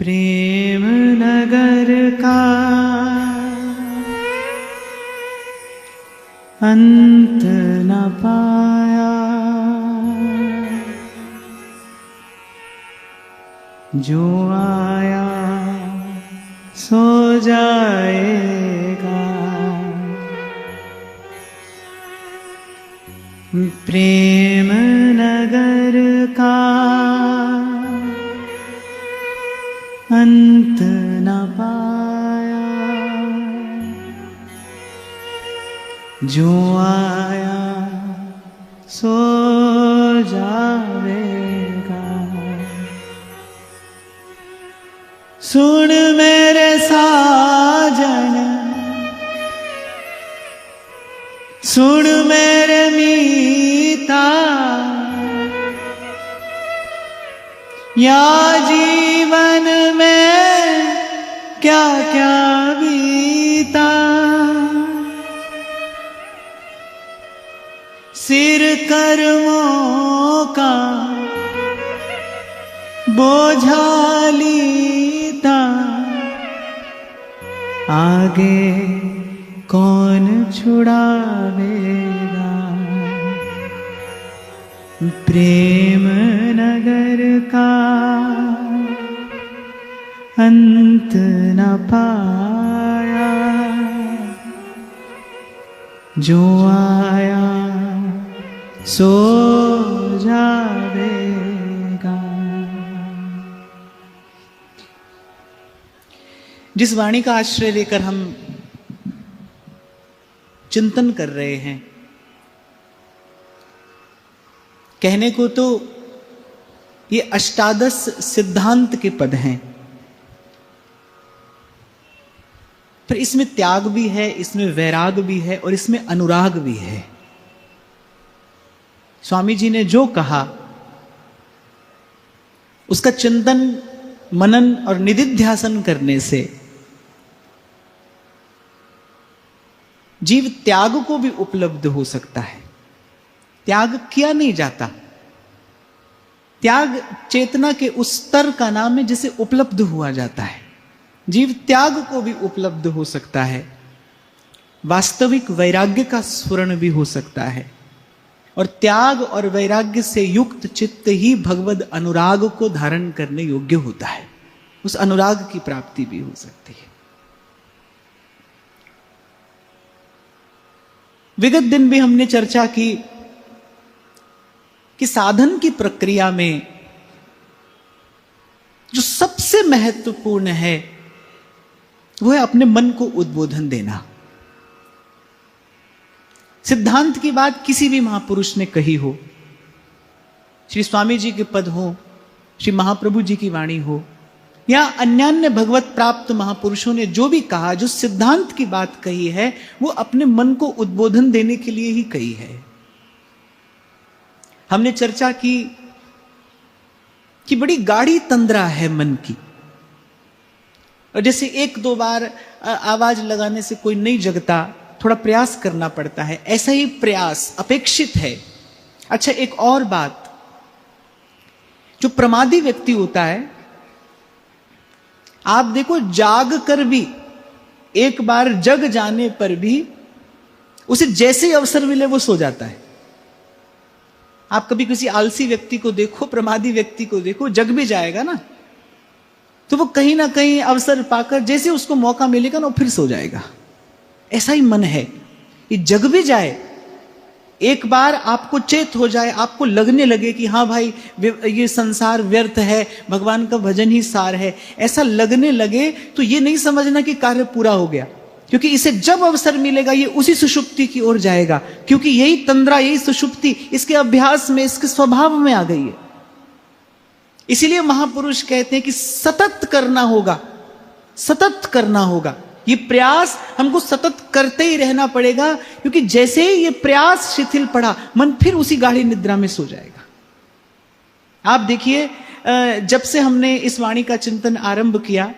प्रेम नगर का अंत न पाया, जो आया सो जाएगा। प्रेम नगर का अंत न पाया, जो आया सो जाएगा। सुन मेरे साजन, सुन मेरे मीता, या जीवन में क्या क्या बीता। सिर कर्मों का बोझा लीता, आगे कौन छुड़ावेगा। प्रेम नगर का अंत न पाया, जो आया सो जावेगा। जिस वाणी का आश्रय लेकर हम चिंतन कर रहे हैं, कहने को तो ये अष्टादश सिद्धांत के पद हैं, पर इसमें त्याग भी है, इसमें वैराग भी है और इसमें अनुराग भी है। स्वामी जी ने जो कहा उसका चिंतन मनन और निधिध्यासन करने से जीव त्याग को भी उपलब्ध हो सकता है। त्याग किया नहीं जाता, त्याग चेतना के उस स्तर का नाम है जिसे उपलब्ध हुआ जाता है। जीव त्याग को भी उपलब्ध हो सकता है, वास्तविक वैराग्य का स्फुरण भी हो सकता है, और त्याग और वैराग्य से युक्त चित्त ही भगवद अनुराग को धारण करने योग्य होता है। उस अनुराग की प्राप्ति भी हो सकती है। विगत दिन भी हमने चर्चा की कि साधन की प्रक्रिया में जो सबसे महत्वपूर्ण है वो है अपने मन को उद्बोधन देना। सिद्धांत की बात किसी भी महापुरुष ने कही हो, श्री स्वामी जी के पद हो, श्री महाप्रभु जी की वाणी हो, या अन्यान्य भगवत प्राप्त महापुरुषों ने जो भी कहा, जो सिद्धांत की बात कही है, वो अपने मन को उद्बोधन देने के लिए ही कही है। हमने चर्चा की कि बड़ी गाढ़ी तंद्रा है मन की, और जैसे एक दो बार आवाज लगाने से कोई नहीं जगता, थोड़ा प्रयास करना पड़ता है, ऐसा ही प्रयास अपेक्षित है। अच्छा, एक और बात, जो प्रमादी व्यक्ति होता है, आप देखो जाग कर भी, एक बार जग जाने पर भी उसे जैसे ही अवसर मिले वो सो जाता है। आप कभी किसी आलसी व्यक्ति को देखो, प्रमादी व्यक्ति को देखो, जग भी जाएगा ना, तो वो कहीं ना कहीं अवसर पाकर जैसे उसको मौका मिलेगा ना, वो फिर सो जाएगा। ऐसा ही मन है, ये जग भी जाए, एक बार आपको चेत हो जाए, आपको लगने लगे कि हाँ भाई ये संसार व्यर्थ है, भगवान का भजन ही सार है, ऐसा लगने लगे तो ये नहीं समझना कि कार्य पूरा हो गया, क्योंकि इसे जब अवसर मिलेगा ये उसी सुषुप्ति की ओर जाएगा, क्योंकि यही तंद्रा, यही सुषुप्ति इसके अभ्यास में, इसके स्वभाव में आ गई है। इसीलिए महापुरुष कहते हैं कि सतत करना होगा, सतत करना होगा। ये प्रयास हमको सतत करते ही रहना पड़ेगा, क्योंकि जैसे ही ये प्रयास शिथिल पड़ा, मन फिर उसी गाढ़ी निद्रा में सो जाएगा। आप देखिए, जब से हमने इस वाणी का चिंतन आरंभ किया,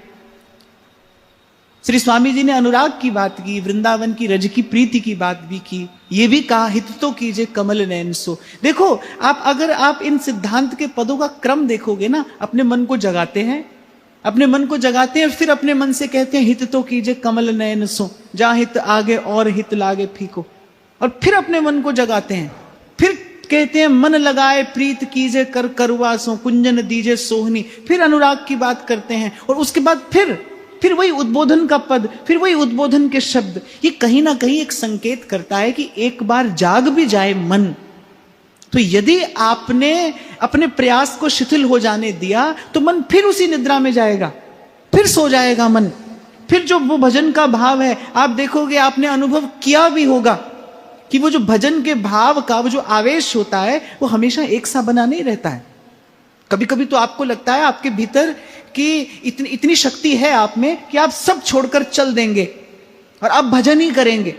श्री स्वामी जी ने अनुराग की बात की, वृंदावन की रज की प्रीति की बात भी की, ये भी कहा हित तो कीजिए कमल नयन सो। देखो, अगर आप इन सिद्धांत के पदों का क्रम देखोगे ना, अपने मन को जगाते हैं, अपने मन को जगाते हैं, फिर अपने मन से कहते हैं हित तो कीजिए कमल नयन सो, जा हित आगे और हित लागे फीको। और फिर अपने मन को जगाते हैं, फिर कहते हैं मन लगाए प्रीत कीजिए कर करुआ सो, कुंजन दीजिए सोहनी। फिर अनुराग की बात करते हैं, और उसके बाद फिर वही उद्बोधन का पद, फिर वही उद्बोधन के शब्द। ये कहीं ना कहीं एक संकेत करता है कि एक बार जाग भी जाए मन, तो यदि आपने अपने प्रयास को शिथिल हो जाने दिया तो मन फिर उसी निद्रा में जाएगा, फिर सो जाएगा मन। फिर जो वो भजन का भाव है, आप देखोगे, आपने अनुभव किया भी होगा कि वो जो भजन के भाव का वो जो आवेश होता है वो हमेशा एक सा बना नहीं रहता है। कभी कभी तो आपको लगता है आपके भीतर कि इतनी शक्ति है आप में कि आप सब छोड़कर चल देंगे और अब भजन ही करेंगे।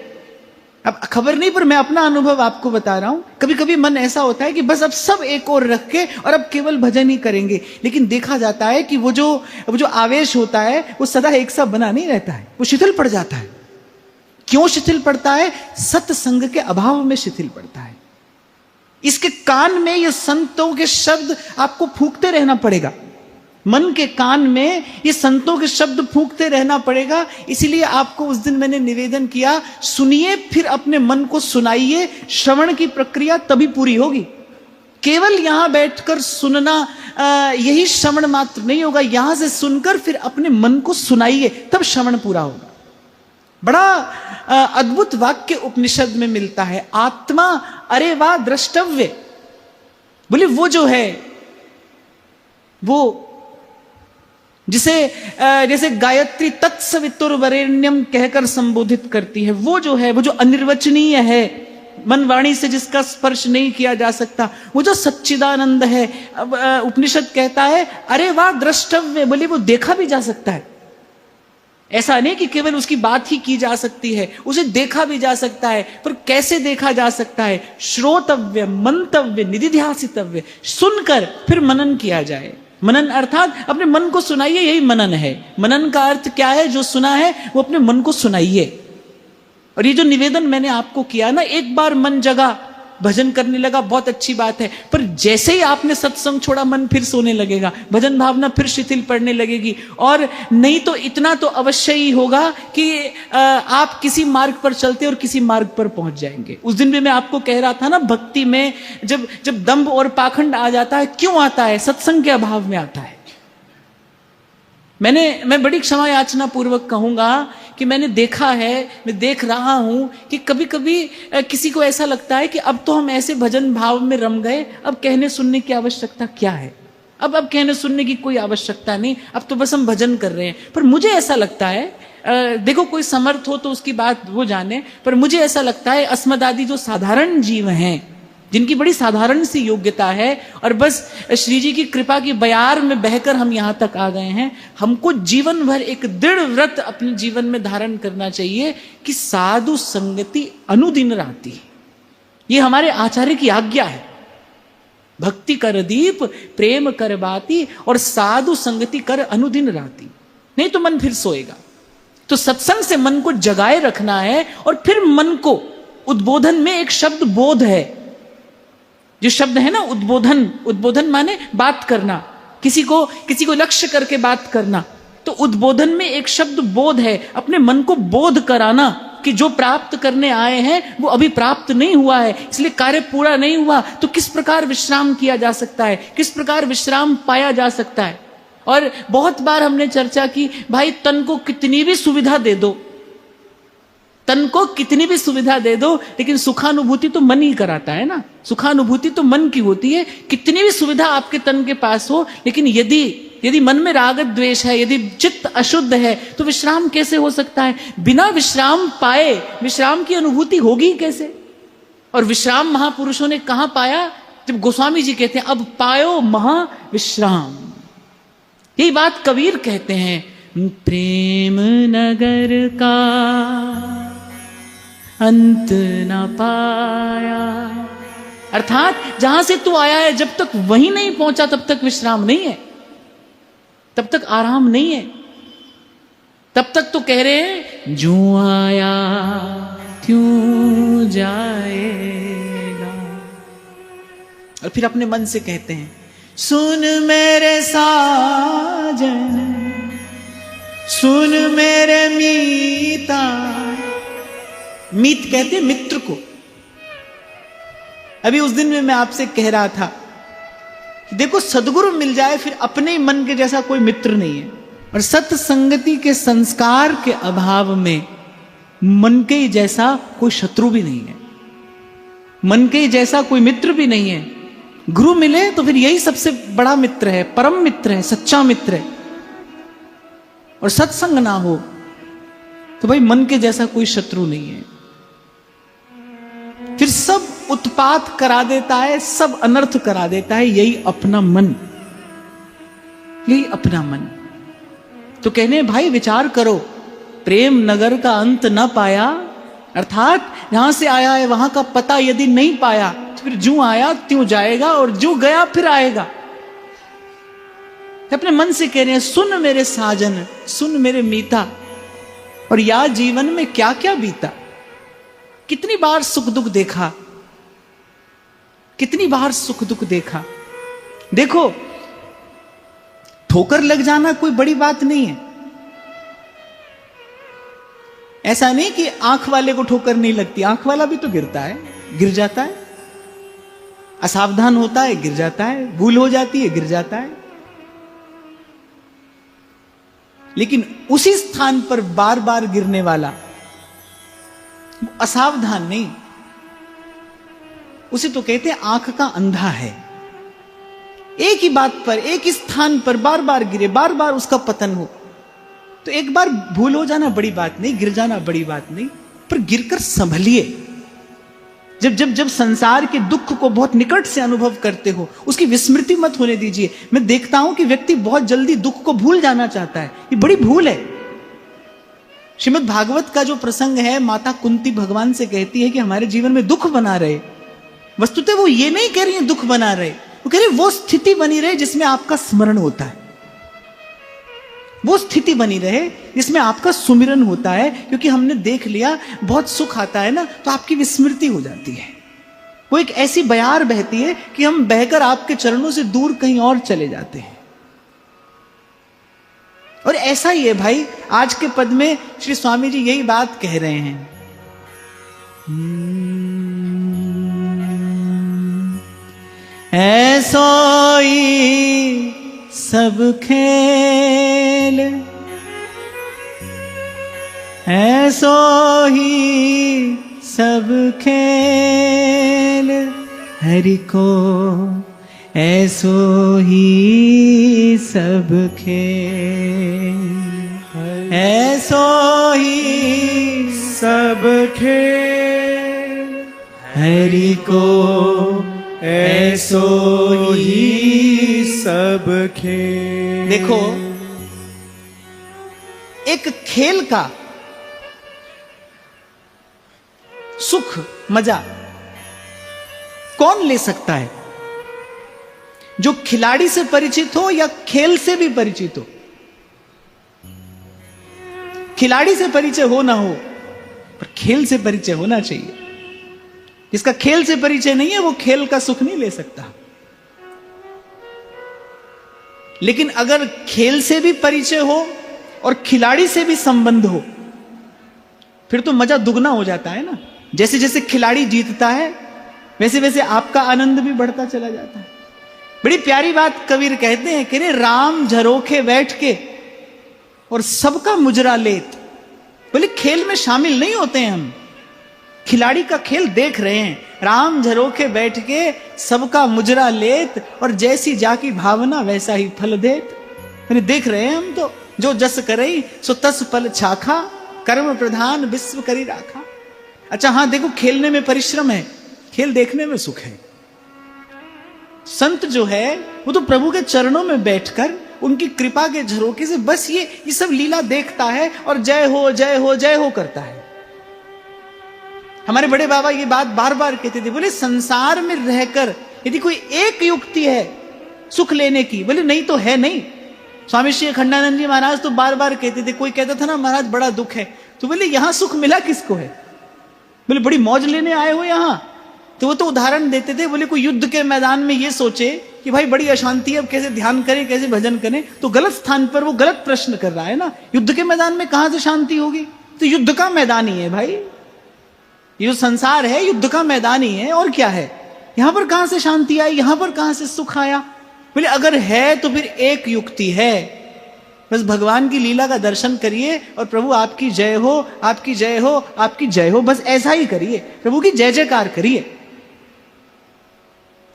अब खबर नहीं, पर मैं अपना अनुभव आपको बता रहा हूं। कभी कभी मन ऐसा होता है कि बस अब सब एक और रख के और अब केवल भजन ही करेंगे, लेकिन देखा जाता है कि वो जो आवेश होता है वो सदा एक सा बना नहीं रहता है, वो शिथिल पड़ जाता है। क्यों शिथिल पड़ता है? सत्संग के अभाव में शिथिल पड़ता है। इसके कान में ये संतों के शब्द आपको फूंकते रहना पड़ेगा, मन के कान में ये संतों के शब्द फूंकते रहना पड़ेगा। इसीलिए आपको उस दिन मैंने निवेदन किया, सुनिए फिर अपने मन को सुनाइए। श्रवण की प्रक्रिया तभी पूरी होगी। केवल यहां बैठकर सुनना यही श्रवण मात्र नहीं होगा, यहां से सुनकर फिर अपने मन को सुनाइए, तब श्रवण पूरा होगा। बड़ा अद्भुत वाक्य उपनिषद में मिलता है, आत्मा अरे वाह द्रष्टव्य। बोले वो जो है, वो जिसे जैसे गायत्री तत्सवितुर्वरेण्यम कहकर संबोधित करती है, वो जो है, वो जो अनिर्वचनीय है, मन वाणी से जिसका स्पर्श नहीं किया जा सकता, वो जो सच्चिदानंद है। उपनिषद कहता है अरे वाह द्रष्टव्य, बोले वो देखा भी जा सकता है। ऐसा नहीं कि केवल उसकी बात ही की जा सकती है, उसे देखा भी जा सकता है। पर कैसे देखा जा सकता है? श्रोतव्य, मंतव्य, निधिध्यासितव्य, सुनकर फिर मनन किया जाए। मनन अर्थात अपने मन को सुनाइए, यही मनन है। मनन का अर्थ क्या है? जो सुना है वो अपने मन को सुनाइए। और ये जो निवेदन मैंने आपको किया ना, एक बार मन जगा, भजन करने लगा, बहुत अच्छी बात है, पर जैसे ही आपने सत्संग छोड़ा मन फिर सोने लगेगा, भजन भावना फिर शिथिल पड़ने लगेगी। और नहीं तो इतना तो अवश्य ही होगा कि आप किसी मार्ग पर चलते और किसी मार्ग पर पहुंच जाएंगे। उस दिन भी मैं आपको कह रहा था ना, भक्ति में जब दंभ और पाखंड आ जाता है, क्यों आता है? सत्संग के अभाव में आता है। मैं बड़ी क्षमा याचना पूर्वक कहूंगा कि मैंने देखा है, मैं देख रहा हूं कि कभी कभी किसी को ऐसा लगता है कि अब तो हम ऐसे भजन भाव में रम गए, अब कहने सुनने की आवश्यकता क्या है? अब कहने सुनने की कोई आवश्यकता नहीं, अब तो बस हम भजन कर रहे हैं। पर मुझे ऐसा लगता है, देखो कोई समर्थ हो तो उसकी बात वो जाने, पर मुझे ऐसा लगता है अस्मदादि जो साधारण जीव हैं, जिनकी बड़ी साधारण सी योग्यता है, और बस श्री जी की कृपा की बयार में बहकर हम यहां तक आ गए हैं, हमको जीवन भर एक दृढ़ व्रत अपने जीवन में धारण करना चाहिए कि साधु संगति अनुदिन राती। ये हमारे आचार्य की आज्ञा है। भक्ति कर दीप प्रेम कर बाती, और साधु संगति कर अनुदिन राती, नहीं तो मन फिर सोएगा। तो सत्संग से मन को जगाए रखना है। और फिर मन को उद्बोधन में एक शब्द बोध है, जो शब्द है ना उद्बोधन माने बात करना, किसी को लक्ष्य करके बात करना। तो उद्बोधन में एक शब्द बोध है, अपने मन को बोध कराना कि जो प्राप्त करने आए हैं वो अभी प्राप्त नहीं हुआ है, इसलिए कार्य पूरा नहीं हुआ, तो किस प्रकार विश्राम किया जा सकता है, किस प्रकार विश्राम पाया जा सकता है। और बहुत बार हमने चर्चा की, भाई तन को कितनी भी सुविधा दे दो, तन को कितनी भी सुविधा दे दो, लेकिन सुखानुभूति तो मन ही कराता है ना। सुखानुभूति तो मन की होती है। कितनी भी सुविधा आपके तन के पास हो, लेकिन यदि मन में राग द्वेष है, यदि चित्त अशुद्ध है, तो विश्राम कैसे हो सकता है? बिना विश्राम पाए विश्राम की अनुभूति होगी कैसे? और विश्राम महापुरुषों ने कहां पाया? जब गोस्वामी जी कहते हैं अब पायो महाविश्राम। यही बात कबीर कहते हैं, प्रेम नगर का अंत न पाया। अर्थात जहां से तू आया है, जब तक वहीं नहीं पहुंचा तब तक विश्राम नहीं है, तब तक आराम नहीं है। तब तक तो कह रहे हैं जो आया त्यों जाएगा। और फिर अपने मन से कहते हैं सुन मेरे साजन सुन मेरे मीता, मीत कहते मित्र को। अभी उस दिन में मैं आपसे कह रहा था कि देखो सदगुरु मिल जाए फिर अपने ही मन के जैसा कोई मित्र नहीं है, और सत्संगति के संस्कार के अभाव में मन के ही जैसा कोई शत्रु भी नहीं है, मन के ही जैसा कोई मित्र भी नहीं है। गुरु मिले तो फिर यही सबसे बड़ा मित्र है, परम मित्र है, सच्चा मित्र है। और सत्संग ना हो तो भाई मन के जैसा कोई शत्रु नहीं है। फिर सब उत्पात करा देता है, सब अनर्थ करा देता है, यही अपना मन, यही अपना मन। तो कहने भाई विचार करो, प्रेम नगर का अंत न पाया, अर्थात यहां से आया है वहां का पता यदि नहीं पाया तो फिर ज्यों आया त्यों जाएगा, और जो गया फिर आएगा। अपने मन से कह रहे हैं सुन मेरे साजन, सुन मेरे मीता, और या जीवन में क्या क्या बीता, कितनी बार सुख दुख देखा, कितनी बार सुख दुख देखा। देखो ठोकर लग जाना कोई बड़ी बात नहीं है। ऐसा नहीं कि आंख वाले को ठोकर नहीं लगती, आंख वाला भी तो गिरता है, गिर जाता है, असावधान होता है गिर जाता है, भूल हो जाती है गिर जाता है। लेकिन उसी स्थान पर बार बार गिरने वाला असावधान नहीं, उसे तो कहते हैं आंख का अंधा है। एक ही बात पर, एक ही स्थान पर बार बार गिरे, बार बार उसका पतन हो, तो एक बार भूल हो जाना बड़ी बात नहीं, गिर जाना बड़ी बात नहीं, पर गिरकर संभलिए। जब जब जब संसार के दुख को बहुत निकट से अनुभव करते हो, उसकी विस्मृति मत होने दीजिए। मैं देखता हूं कि व्यक्ति बहुत जल्दी दुख को भूल जाना चाहता है, ये बड़ी भूल है। श्रीमद् भागवत का जो प्रसंग है, माता कुंती भगवान से कहती है कि हमारे जीवन में दुख बना रहे। वस्तुतः वो ये नहीं कह रही है दुख बना रहे, वो कह रही वो स्थिति बनी रहे जिसमें आपका स्मरण होता है, वो स्थिति बनी रहे जिसमें आपका सुमिरन होता है। क्योंकि हमने देख लिया बहुत सुख आता है ना तो आपकी विस्मृति हो जाती है, वो एक ऐसी बयार बहती है कि हम बहकर आपके चरणों से दूर कहीं और चले जाते हैं। और ऐसा ही है भाई, आज के पद में श्री स्वामी जी यही बात कह रहे हैं। ऐसो ही सब खेल, ऐसो ही सब खेल, हरि को ऐसो ही सब खेल, ऐसो ही सब खेल, हरि को ऐसो ही सब खेल। देखो एक खेल का सुख मजा कौन ले सकता है? जो खिलाड़ी से परिचित हो या खेल से भी परिचित हो। खिलाड़ी से परिचय हो ना हो, पर खेल से परिचय होना चाहिए। जिसका खेल से परिचय नहीं है वो खेल का सुख नहीं ले सकता। लेकिन अगर खेल से भी परिचय हो और खिलाड़ी से भी संबंध हो, फिर तो मजा दुगना हो जाता है ना। जैसे जैसे खिलाड़ी जीतता है वैसे वैसे आपका आनंद भी बढ़ता चला जाता है। बड़ी प्यारी बात कबीर कहते हैं कि रे राम झरोखे बैठ के और सबका मुजरा लेत। बोले खेल में शामिल नहीं होते हैं हम, खिलाड़ी का खेल देख रहे हैं। राम झरोखे बैठ के सबका मुजरा लेत, और जैसी जाकी भावना वैसा ही फल देत। मैंने देख रहे हैं हम तो, जो जस करई सो तस फल छाखा, कर्म प्रधान विश्व करी राखा। अच्छा हाँ देखो, खेलने में परिश्रम है, खेल देखने में सुख है। संत जो है वो तो प्रभु के चरणों में बैठकर उनकी कृपा के झरोके से बस ये सब लीला देखता है और जय हो जय हो जय हो करता है। हमारे बड़े बाबा ये बात बार बार कहते थे, बोले संसार में रहकर यदि कोई एक युक्ति है सुख लेने की, बोले नहीं तो है नहीं। स्वामी श्री अखंडानंद जी महाराज तो बार बार कहते थे, कोई कहता था ना महाराज बड़ा दुख है, तो बोले यहां सुख मिला किसको है? बोले बड़ी मौज लेने आए हो यहां। तो वो तो उदाहरण देते थे, बोले कोई युद्ध के मैदान में ये सोचे कि भाई बड़ी अशांति है, अब कैसे ध्यान करें, कैसे भजन करें, तो गलत स्थान पर वो गलत प्रश्न कर रहा है ना। युद्ध के मैदान में कहां से शांति होगी? तो युद्ध का मैदान ही है भाई, ये जो संसार है युद्ध का मैदान ही है, और क्या है? यहां पर कहां से शांति आई, यहां पर कहां से सुख आया? बोले अगर है तो फिर एक युक्ति है, बस भगवान की लीला का दर्शन करिए और प्रभु आपकी जय हो, आपकी जय हो, आपकी जय हो, बस ऐसा ही करिए, प्रभु की जय जयकार करिए।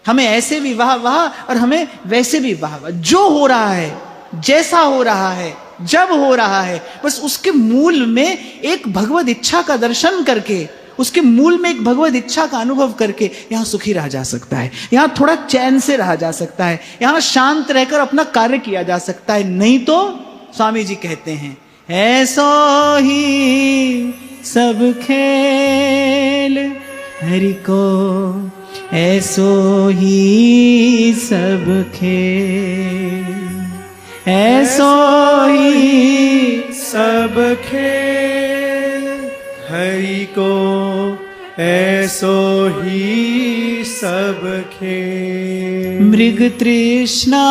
हमें ऐसे भी वाह वाह और हमें वैसे भी वाह वाह। जो हो रहा है, जैसा हो रहा है, जब हो रहा है, बस उसके मूल में एक भगवत इच्छा का दर्शन करके, उसके मूल में एक भगवत इच्छा का अनुभव करके यहां सुखी रहा जा सकता है, यहां थोड़ा चैन से रहा जा सकता है, यहां शांत रहकर अपना कार्य किया जा सकता है। नहीं तो स्वामी जी कहते हैं, ऐसो ही सब खेल हरि को, ऐसो ही सब खेल, ऐसो ही सब खेल हरि को, ऐसो ही सब खेल। मृग तृष्णा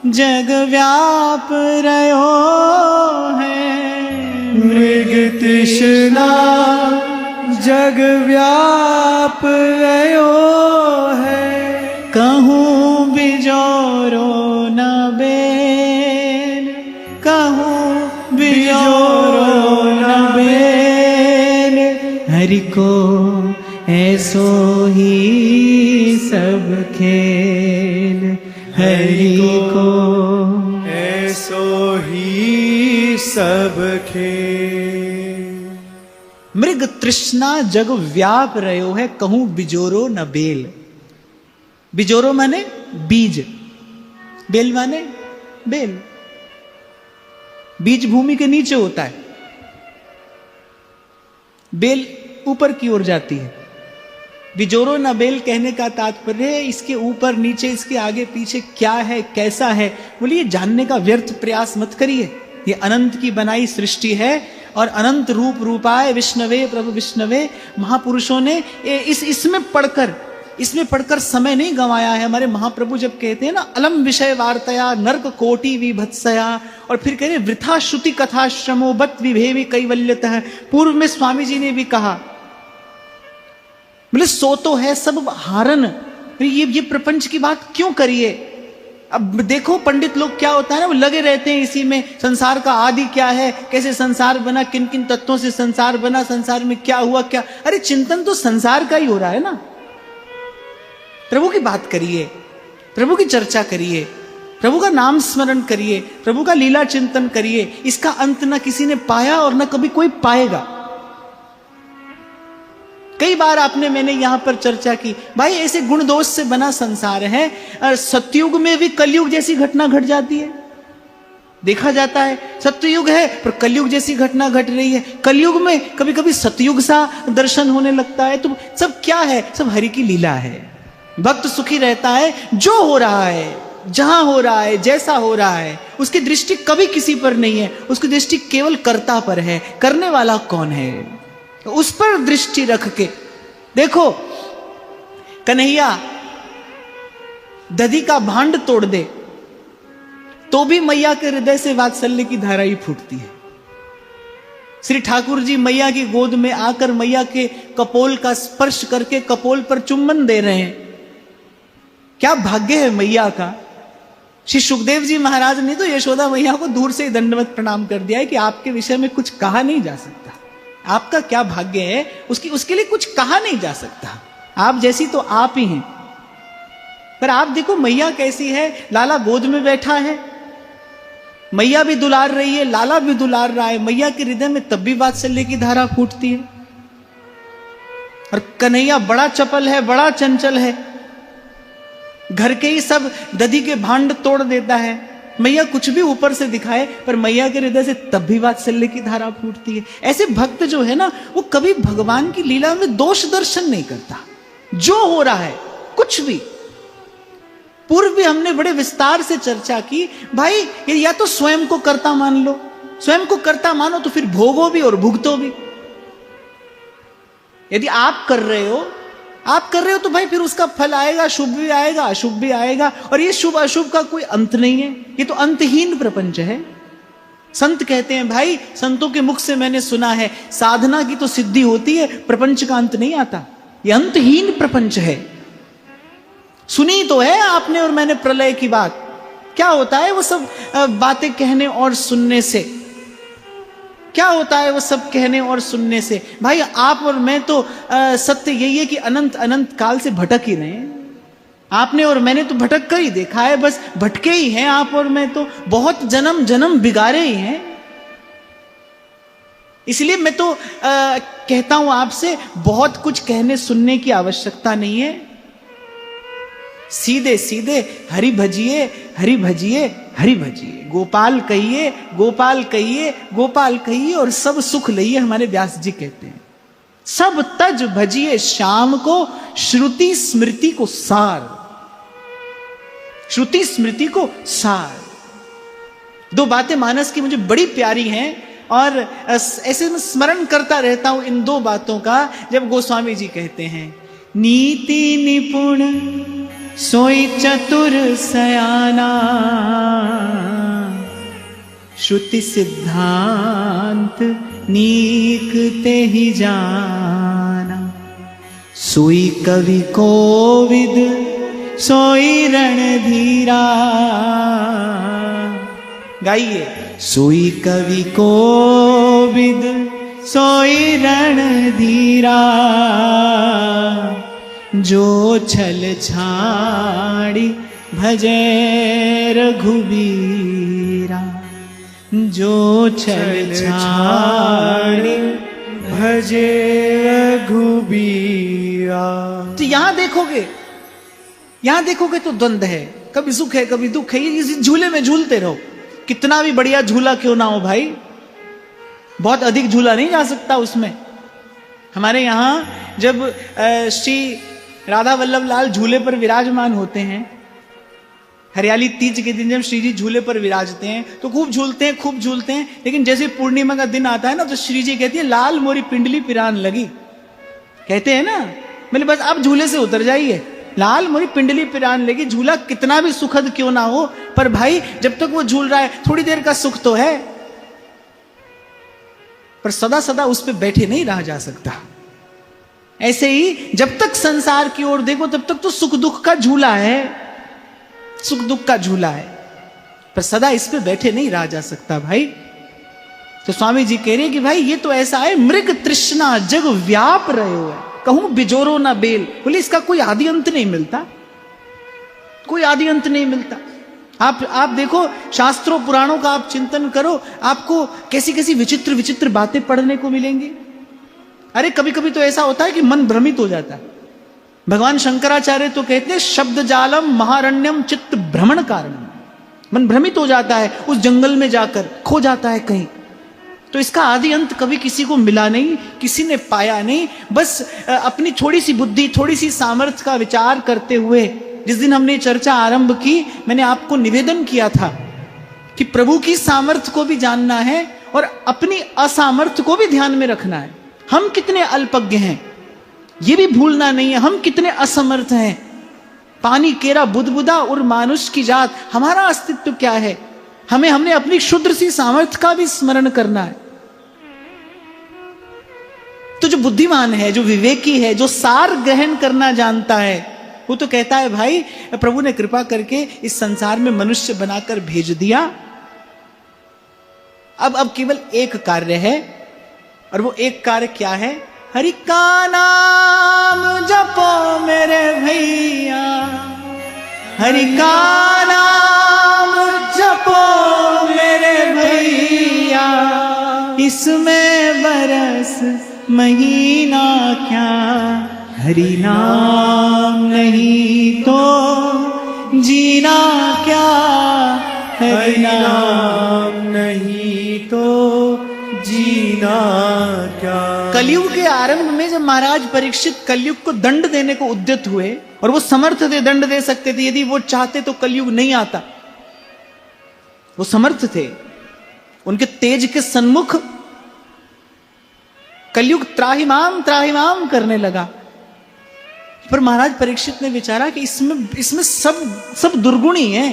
जग व्याप रयो है, मृग तृष्णा जग व्याप रयो है, कहूँ बिजोरो न बेल, कहूँ बिजोरो न बेल, हरि को ऐसो ही सब खेल, हरि को ऐसो ही सब खेल। मृग तृष्णा जग व्याप रयो है, कहूं बिजोरो न बेल। बिजोरो माने बीज, बेल माने बेल। बीज भूमि के नीचे होता है, बेल ऊपर की ओर जाती है। बिजोरो न बेल कहने का तात्पर्य है इसके ऊपर नीचे, इसके आगे पीछे क्या है, कैसा है, बोलिए जानने का व्यर्थ प्रयास मत करिए। ये अनंत की बनाई सृष्टि है और अनंत रूप रूपाय विष्णवे प्रभु विष्णवे। महापुरुषों ने इसमें पढ़कर समय नहीं गंवाया है। हमारे महाप्रभु जब कहते हैं ना, अलम विषय वार्तया नर्क कोटि विभत्सया, और फिर कह रहे वृथा श्रुति कथा श्रमो बत विभेवी कैवल्यतः। पूर्व में स्वामी जी ने भी कहा, बोले सो तो है सब हारन, ये प्रपंच की बात क्यों करिए। अब देखो पंडित लोग क्या होता है ना, वो लगे रहते हैं इसी में, संसार का आदि क्या है, कैसे संसार बना, किन किन तत्वों से संसार बना, संसार में क्या हुआ क्या। अरे चिंतन तो संसार का ही हो रहा है ना। प्रभु की बात करिए, प्रभु की चर्चा करिए, प्रभु का नाम स्मरण करिए, प्रभु का लीला चिंतन करिए। इसका अंत न किसी ने पाया और न कभी कोई पाएगा। कई बार मैंने यहां पर चर्चा की, भाई ऐसे गुण दोष से बना संसार है, और सतयुग में भी कलयुग जैसी घटना घट जाती है। देखा जाता है सतयुग है पर कलयुग जैसी घटना घट रही है, कलयुग में कभी कभी सतयुग सा दर्शन होने लगता है। तो सब क्या है, सब हरि की लीला है। भक्त सुखी रहता है जो हो रहा है, जहां हो रहा है, जैसा हो रहा है। उसकी दृष्टि कभी किसी पर नहीं है, उसकी दृष्टि केवल कर्ता पर है। करने वाला कौन है, उस पर दृष्टि रख के देखो। कन्हैया दधी का भांड तोड़ दे तो भी मैया के हृदय से वात्सल्य की धारा ही फूटती है। श्री ठाकुर जी मैया की गोद में आकर मैया के कपोल का स्पर्श करके कपोल पर चुम्बन दे रहे हैं। क्या भाग्य है मैया का। श्री सुखदेव जी महाराज ने तो यशोदा मैया को दूर से दंडवत प्रणाम कर दिया है कि आपके विषय में कुछ कहा नहीं जा सकता। आपका क्या भाग्य है, उसके लिए कुछ कहा नहीं जा सकता। आप जैसी तो आप ही हैं। पर आप देखो मैया कैसी है, लाला गोद में बैठा है, मैया भी दुलार रही है, लाला भी दुलार रहा है। मैया के हृदय में तब भी वात्सल्य की धारा फूटती है। और कन्हैया बड़ा चपल है, बड़ा चंचल है, घर के ही सब दधी के भांड तोड़ देता है। मैया कुछ भी ऊपर से दिखाए पर मैया के हृदय से तब भी वात्सल्य की धारा फूटती है। ऐसे भक्त जो है ना, वो कभी भगवान की लीला में दोष दर्शन नहीं करता। जो हो रहा है कुछ भी, पूर्व भी हमने बड़े विस्तार से चर्चा की, भाई या तो स्वयं को कर्ता मान लो, स्वयं को कर्ता मानो तो फिर भोगो भी और भुगतो भी। यदि आप कर रहे हो आप कर रहे हो तो भाई फिर उसका फल आएगा, शुभ भी आएगा अशुभ भी आएगा, और ये शुभ अशुभ का कोई अंत नहीं है, ये तो अंतहीन प्रपंच है। संत कहते हैं भाई, संतों के मुख से मैंने सुना है, साधना की तो सिद्धि होती है, प्रपंच का अंत नहीं आता, ये अंतहीन प्रपंच है। सुनी तो है आपने और मैंने प्रलय की बात, क्या होता है वो सब बातें कहने और सुनने से, क्या होता है वो सब कहने और सुनने से? भाई आप और मैं तो सत्य यही है कि अनंत अनंत काल से भटक ही रहे हैं। आपने और मैंने तो भटक कर ही देखा है, बस भटके ही हैं आप और मैं, तो बहुत जन्म जन्म बिगाड़े ही हैं। इसलिए मैं तो कहता हूं आपसे, बहुत कुछ कहने सुनने की आवश्यकता नहीं है। सीधे सीधे हरि भजिए, हरि भजिए, हरि भजिए, गोपाल कहिए, गोपाल कहिए, गोपाल कहिए और सब सुख लइए, हमारे व्यास जी कहते हैं। सब तज भजिए श्याम को, श्रुति स्मृति को सार, श्रुति स्मृति को सार। दो बातें मानस की मुझे बड़ी प्यारी हैं और ऐसे मैं स्मरण करता रहता हूं इन दो बातों का, जब गोस्वामी जी कहते हैं, नीति निपुण सोई चतुर सयाना, श्रुति सिद्धांत नीक ते ही जाना, सोई कवि कोविद सोई रणधीरा। गाइए, सोई कवि कोविद सोई रणधीरा, जो छल छाड़ी भजे रघुबीरा, जो छल छाड़ी भजे रघुबीरा। तो यहां देखोगे तो द्वंद्व है, कभी सुख है कभी दुख है, ये इस झूले में झूलते रहो, कितना भी बढ़िया झूला क्यों ना हो भाई, बहुत अधिक झूला नहीं जा सकता उसमें। हमारे यहां जब श्री राधा वल्लभ लाल झूले पर विराजमान होते हैं, हरियाली तीज के दिन जब श्री जी झूले पर विराजते हैं तो खूब झूलते हैं, खूब झूलते हैं, लेकिन जैसे पूर्णिमा का दिन आता है ना तो श्री जी कहती है, लाल मोरी पिंडली पिरान लगी, कहते हैं ना, मैंने बस आप झूले से उतर जाइए, लाल मोरी पिंडली पिरान लगी। झूला कितना भी सुखद क्यों ना हो, पर भाई जब तक वो झूल रहा है थोड़ी देर का सुख तो है, पर सदा सदा उस पर बैठे नहीं रहा जा सकता। ऐसे ही जब तक संसार की ओर देखो तब तक तो सुख दुख का झूला है, सुख दुख का झूला है, पर सदा इस पे बैठे नहीं रहा जा सकता भाई। तो स्वामी जी कह रहे हैं कि भाई ये तो ऐसा है, मृग तृष्णा जग व्याप रहे हो, कहूं बिजोरो ना बेल, बोले इसका कोई आदि अंत नहीं मिलता, कोई आदि अंत नहीं मिलता। आप देखो शास्त्रों पुराणों का आप चिंतन करो, आपको कैसी कैसी विचित्र विचित्र बातें पढ़ने को मिलेंगी। अरे कभी कभी तो ऐसा होता है कि मन भ्रमित हो जाता है। भगवान शंकराचार्य तो कहते हैं, शब्द जालम महारण्यम चित्त भ्रमण कारणम, मन भ्रमित हो जाता है, उस जंगल में जाकर खो जाता है कहीं। तो इसका आदि अंत कभी किसी को मिला नहीं, किसी ने पाया नहीं, बस अपनी थोड़ी सी बुद्धि, थोड़ी सी सामर्थ्य का विचार करते हुए, जिस दिन हमने चर्चा आरंभ की मैंने आपको निवेदन किया था कि प्रभु की सामर्थ्य को भी जानना है और अपनी असामर्थ्य को भी ध्यान में रखना है। हम कितने अल्पज्ञ हैं ये भी भूलना नहीं है, हम कितने असमर्थ हैं। पानी केरा बुदबुदा और मानुष की जात, हमारा अस्तित्व क्या है, हमने अपनी क्षुद्र सी सामर्थ्य का भी स्मरण करना है। तो जो बुद्धिमान है, जो विवेकी है, जो सार ग्रहण करना जानता है, वो तो कहता है भाई प्रभु ने कृपा करके इस संसार में मनुष्य बनाकर भेज दिया, अब केवल एक कार्य है, और वो एक कार्य क्या है, हरि का नाम जपो मेरे भैया, हरि का नाम जपो मेरे भैया, इसमें बरस महीना क्या, हरि नाम नहीं तो जीना क्या, हरि नाम नहीं तो जीना क्या। कलयुग के आरंभ में जब महाराज परीक्षित कलयुग को दंड देने को उद्यत हुए, और वो समर्थ थे, दंड दे सकते थे, यदि वो चाहते तो कलयुग नहीं आता, वो समर्थ थे, उनके तेज के सन्मुख कलयुग त्राहिमाम त्राहिमाम करने लगा। पर महाराज परीक्षित ने विचारा कि इसमें सब दुर्गुणी है,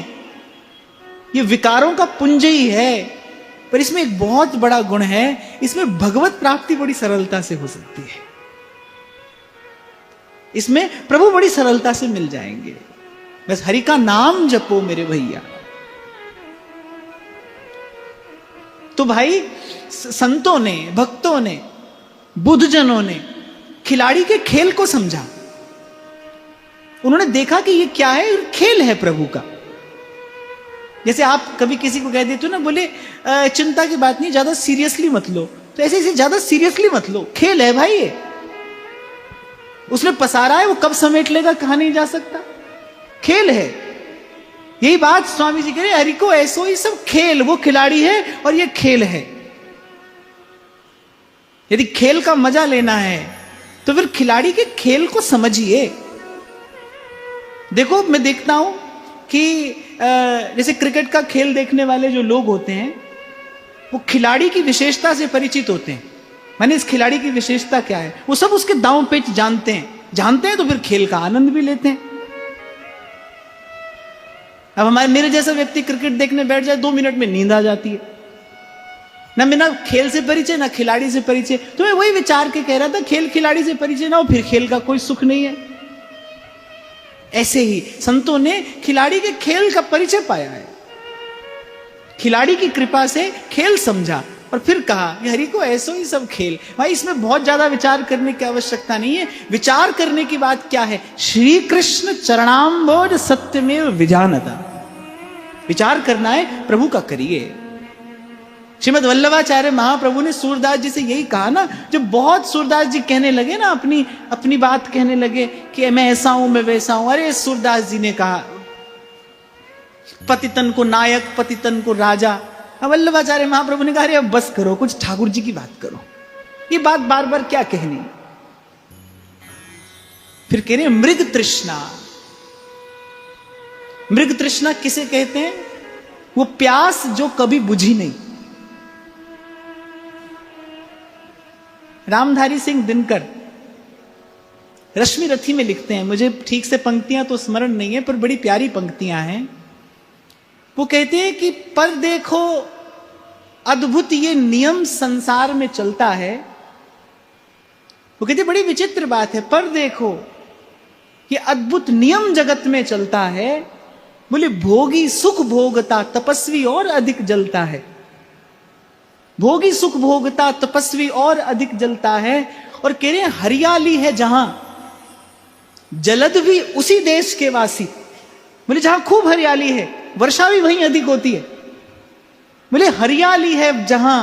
ये विकारों का पुंज ही है, पर इसमें एक बहुत बड़ा गुण है, इसमें भगवत प्राप्ति बड़ी सरलता से हो सकती है, इसमें प्रभु बड़ी सरलता से मिल जाएंगे, बस हरि का नाम जपो मेरे भैया। तो भाई संतों ने, भक्तों ने, बुद्धजनों ने खिलाड़ी के खेल को समझा, उन्होंने देखा कि ये क्या है, खेल है प्रभु का। जैसे आप कभी किसी को कह देते हो ना, बोले चिंता की बात नहीं, ज्यादा सीरियसली मत लो, तो ऐसे ज्यादा सीरियसली मत लो, खेल है भाई ये, उसने पसारा है, वो कब समेट लेगा कहा नहीं जा सकता, खेल है। यही बात स्वामी जी कह रहे, हरि को ऐसो ही सब खेल, वो खिलाड़ी है और ये खेल है। यदि खेल का मजा लेना है तो फिर खिलाड़ी के खेल को समझिए। देखो मैं देखता हूं कि जैसे क्रिकेट का खेल देखने वाले जो लोग होते हैं, वो खिलाड़ी की विशेषता से परिचित होते हैं, माने इस खिलाड़ी की विशेषता क्या है, वो सब उसके दांव पेच जानते हैं तो फिर खेल का आनंद भी लेते हैं। अब मेरे जैसा व्यक्ति क्रिकेट देखने बैठ जाए, 2 मिनट में नींद आ जाती है, ना बिना खेल से परिचय ना खिलाड़ी से परिचय। तो मैं वही विचार के कह रहा था, खेल खिलाड़ी से परिचय ना हो फिर खेल का कोई सुख नहीं है। ऐसे ही संतों ने खिलाड़ी के खेल का परिचय पाया है, खिलाड़ी की कृपा से खेल समझा और फिर कहा कि हरि को ऐसो ही सब खेल। भाई इसमें बहुत ज्यादा विचार करने की आवश्यकता नहीं है। विचार करने की बात क्या है, श्री कृष्ण चरणाम्बोज सत्यमेव विजानता, विचार करना है प्रभु का करिए। श्रीमद वल्लभाचार्य महाप्रभु ने सूरदास जी से यही कहा ना, जब बहुत सूरदास जी कहने लगे ना, अपनी बात कहने लगे कि मैं ऐसा हूं मैं वैसा हूं, अरे सूरदास जी ने कहा पतितन को नायक पतितन को राजा। वल्लभाचार्य महाप्रभु ने कहा अरे अब बस करो, कुछ ठाकुर जी की बात करो, ये बात बार बार क्या कहनी। फिर कह रहे मृग तृष्णा। मृग तृष्णा किसे कहते हैं, वो प्यास जो कभी बुझी नहीं। रामधारी सिंह दिनकर रश्मि रथी में लिखते हैं, मुझे ठीक से पंक्तियां तो स्मरण नहीं है पर बड़ी प्यारी पंक्तियां हैं। वो कहते हैं कि पर देखो अद्भुत ये नियम संसार में चलता है। वो कहते बड़ी विचित्र बात है, पर देखो ये अद्भुत नियम जगत में चलता है। बोले भोगी सुख भोगता तपस्वी और अधिक जलता है, भोगी सुख भोगता तपस्वी और अधिक जलता है। और कह रहे हैं हरियाली है जहां, जलद भी उसी देश के वासी। बोले जहां खूब हरियाली है वर्षा भी वहीं अधिक होती है। बोले हरियाली है जहां,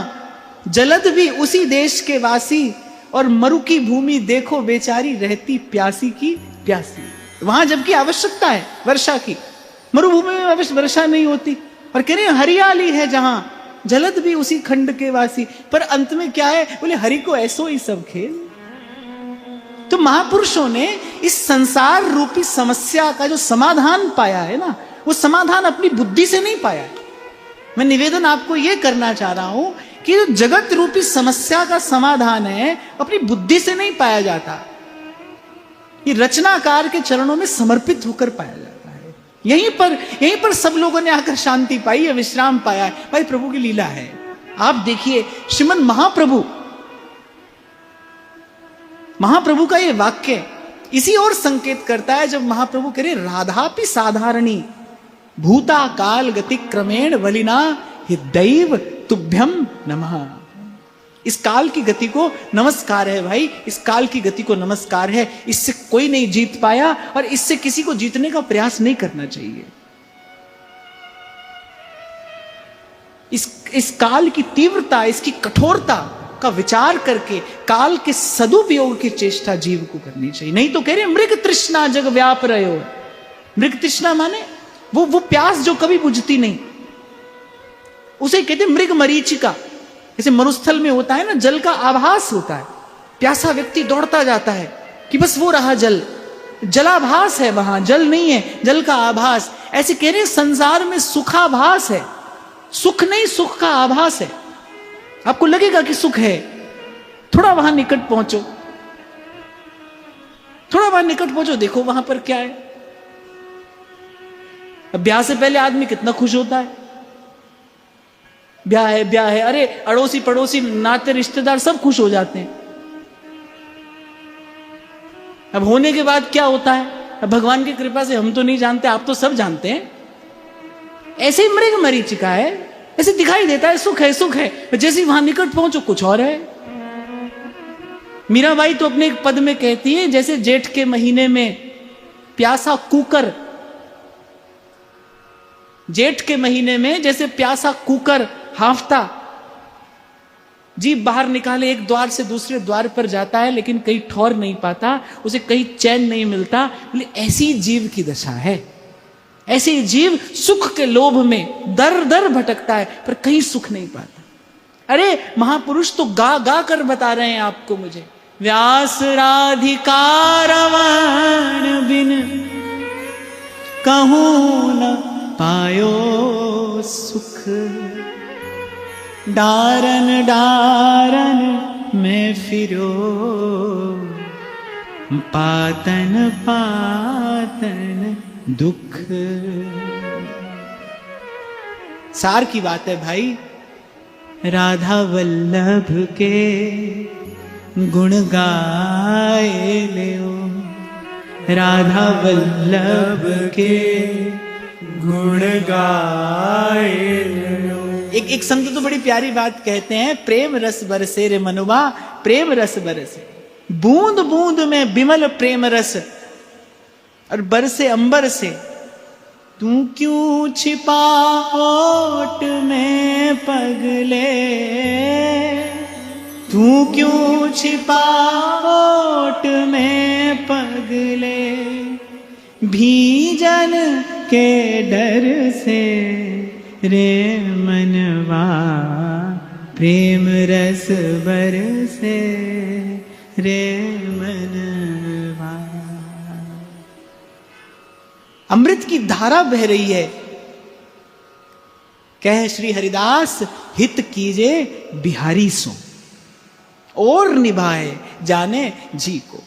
जलद भी उसी देश के वासी, और मरु की भूमि देखो बेचारी रहती प्यासी की प्यासी। वहां जबकि आवश्यकता है वर्षा की, मरुभूमि में अवश्य वर्षा नहीं होती। और कह रहे हैं हरियाली है जहां, जलद भी उसी खंड के वासी। पर अंत में क्या है, बोले हरि को ऐसो ही सब खेल। तो महापुरुषों ने इस संसार रूपी समस्या का जो समाधान पाया है ना, वो समाधान अपनी बुद्धि से नहीं पाया है। मैं निवेदन आपको यह करना चाह रहा हूं कि जो जगत रूपी समस्या का समाधान है अपनी बुद्धि से नहीं पाया जाता, ये रचनाकार के चरणों में समर्पित होकर पाया जाता है। यहीं पर सब लोगों ने आकर शांति पाई है, विश्राम पाया है। भाई प्रभु की लीला है। आप देखिए श्रीमद महाप्रभु का ये वाक्य इसी ओर संकेत करता है, जब महाप्रभु कह रहे राधापि साधारणी भूता काल गति क्रमेण वलिना हि दैव तुभ्यम नमः। इस काल की गति को नमस्कार है भाई, इस काल की गति को नमस्कार है। इससे कोई नहीं जीत पाया और इससे किसी को जीतने का प्रयास नहीं करना चाहिए। इस काल की तीव्रता, इसकी कठोरता का विचार करके काल के सदुपयोग की चेष्टा जीव को करनी चाहिए। नहीं तो कह रहे मृग तृष्णा जग व्याप रहे हो। मृग तृष्णा माने वो प्यास जो कभी बुझती नहीं, उसे कहते मृग मरीचिका। जैसे मरुस्थल में होता है ना, जल का आभास होता है, प्यासा व्यक्ति दौड़ता जाता है कि बस वो रहा जल, जलाभास है, वहां जल नहीं है, जल का आभास। ऐसे कह रहे संसार में सुखाभास है, सुख नहीं सुख का आभास है। आपको लगेगा कि सुख है, थोड़ा वहां निकट पहुंचो, थोड़ा बार निकट पहुंचो, देखो वहां पर क्या है। अब ब्याह से पहले आदमी कितना खुश होता है, ब्याह है ब्याह है, अरे अड़ोसी पड़ोसी नाते रिश्तेदार सब खुश हो जाते हैं। अब होने के बाद क्या होता है, अब भगवान की कृपा से हम तो नहीं जानते, आप तो सब जानते हैं। ऐसे ही मृग मरीचिका है, ऐसे दिखाई देता है सुख है सुख है, जैसे वहां निकट पहुंचो कुछ और है। मीराबाई तो अपने एक पद में कहती है, जैसे जेठ के महीने में प्यासा कुकर, जेठ के महीने में जैसे प्यासा कुकर हांफता, जीभ बाहर निकाले एक द्वार से दूसरे द्वार पर जाता है, लेकिन कहीं ठौर नहीं पाता, उसे कहीं चैन नहीं मिलता। बोले ऐसी जीव की दशा है, ऐसी जीव सुख के लोभ में दर दर भटकता है, पर कहीं सुख नहीं पाता। अरे महापुरुष तो गा गा कर बता रहे हैं आपको, मुझे व्यास राधिका रमण बिन कहूं न पायो सुख, डारन डारन में फिरो पातन पातन दुख। सार की बात है भाई, राधा वल्लभ के गुण गाए ले, राधा वल्लभ के गुण गाए। एक संत तो बड़ी प्यारी बात कहते हैं, प्रेम रस बरसे रे मनुआ, प्रेम रस बरसे, बूंद बूंद में बिमल प्रेम रस, और बरसे अंबर से। तू क्यों छिपा ओट में पगले, तू क्यों छिपा ओट में पगले, भीजन के डर से रे मनवा, प्रेम रस बरसे रे मनवा। अमृत की धारा बह रही है। कह श्री हरिदास हित कीजे बिहारी सो, और निभाए जाने जी को।